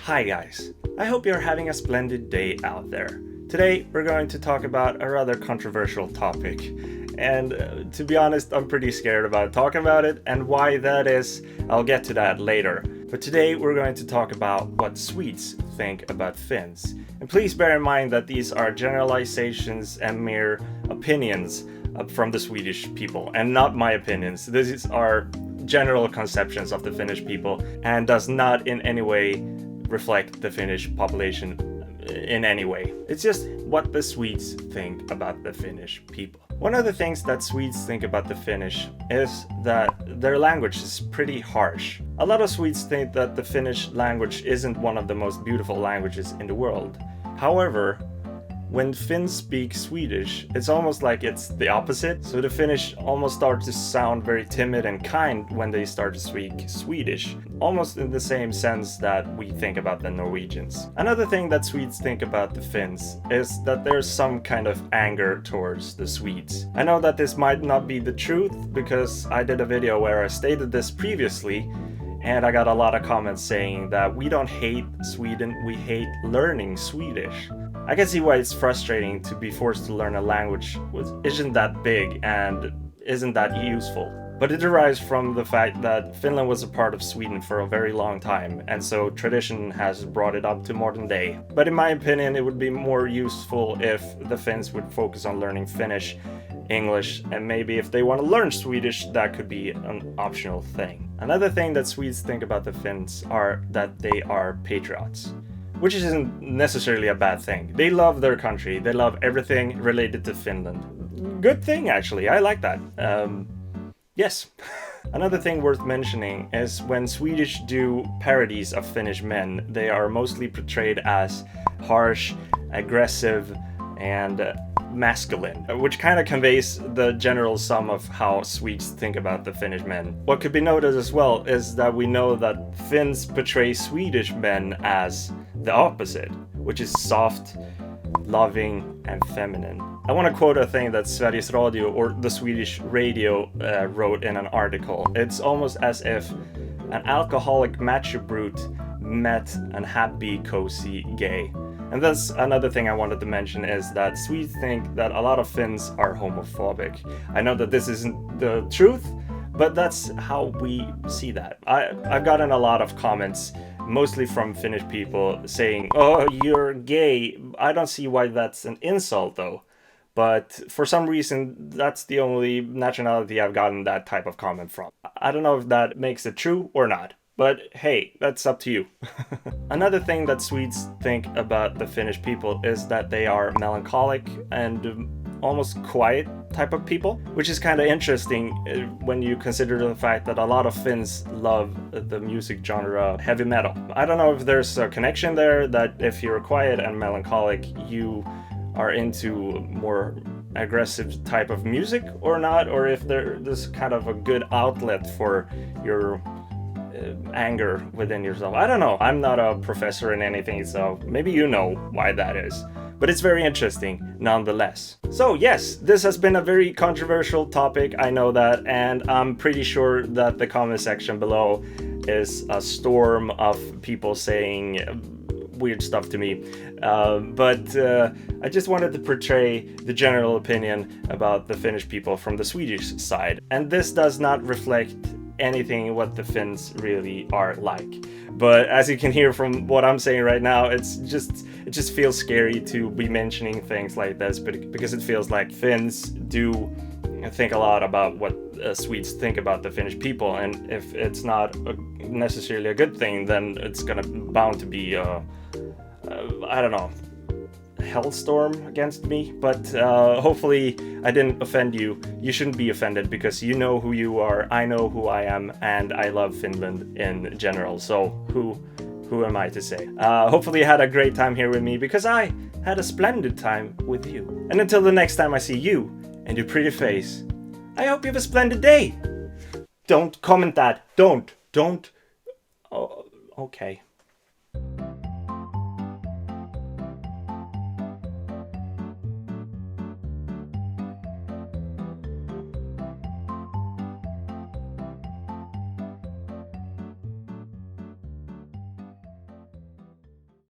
Hi guys, I hope you're having a splendid day out there. Today we're going to talk about a rather controversial topic, and to be honest, I'm pretty scared about talking about it, and why that is, I'll get to that later. But today we're going to talk about what Swedes think about Finns. And please bear in mind that these are generalizations and mere opinions from the Swedish people, and not my opinions. These are general conceptions of the Finnish people, and does not in any way reflect the Finnish population in any way. It's just what the Swedes think about the Finnish people. One of the things that Swedes think about the Finnish is that their language is pretty harsh. A lot of Swedes think that the Finnish language isn't one of the most beautiful languages in the world. However, when Finns speak Swedish, it's almost like it's the opposite. So the Finnish almost start to sound very timid and kind when they start to speak Swedish, almost in the same sense that we think about the Norwegians. Another thing that Swedes think about the Finns is that there's some kind of anger towards the Swedes. I know that this might not be the truth, because I did a video where I stated this previously, and I got a lot of comments saying that we don't hate Sweden, we hate learning Swedish. I can see why it's frustrating to be forced to learn a language which isn't that big and isn't that useful. But it derives from the fact that Finland was a part of Sweden for a very long time, and so tradition has brought it up to modern day. But in my opinion, it would be more useful if the Finns would focus on learning Finnish, English, and maybe if they want to learn Swedish, that could be an optional thing. Another thing that Swedes think about the Finns are that they are patriots, which isn't necessarily a bad thing. They love their country, they love everything related to Finland. Good thing, actually, I like that. Yes. Another thing worth mentioning is when Swedish do parodies of Finnish men, they are mostly portrayed as harsh, aggressive, and masculine, which kind of conveys the general sum of how Swedes think about the Finnish men. What could be noted as well is that we know that Finns portray Swedish men as the opposite, which is soft, loving, and feminine. I want to quote a thing that Sveriges Radio, or the Swedish radio, wrote in an article. It's almost as if an alcoholic macho brute met an happy, cozy gay. And that's another thing I wanted to mention, is that Swedes think that a lot of Finns are homophobic. I know that this isn't the truth, but that's how we see that. I've gotten a lot of comments, mostly from Finnish people, saying, "Oh, you're gay." I don't see why that's an insult though. But for some reason, that's the only nationality I've gotten that type of comment from. I don't know if that makes it true or not. But hey, that's up to you. Another thing that Swedes think about the Finnish people is that they are melancholic and almost quiet type of people, which is kind of interesting when you consider the fact that a lot of Finns love the music genre heavy metal. I don't know if there's a connection there, that if you're quiet and melancholic, you are into more aggressive type of music or not, or if there's kind of a good outlet for your anger within yourself. I don't know. I'm not a professor in anything, so maybe you know why that is. But it's very interesting nonetheless. So yes, this has been a very controversial topic, I know that, and I'm pretty sure that the comment section below is a storm of people saying weird stuff to me. But I just wanted to portray the general opinion about the Finnish people from the Swedish side. And this does not reflect anything what the Finns really are like. But as you can hear from what I'm saying right now, it just feels scary to be mentioning things like this, because it feels like Finns do think a lot about what Swedes think about the Finnish people, and if it's not necessarily a good thing, then it's bound to be I don't know, hellstorm against me. But hopefully I didn't offend you. You shouldn't be offended, because you know who you are, I know who I am, and I love Finland in general, so who am I to say? Hopefully you had a great time here with me, because I had a splendid time with you. And until the next time I see you and your pretty face, I hope you have a splendid day. Don't comment that. Don't. Oh, okay.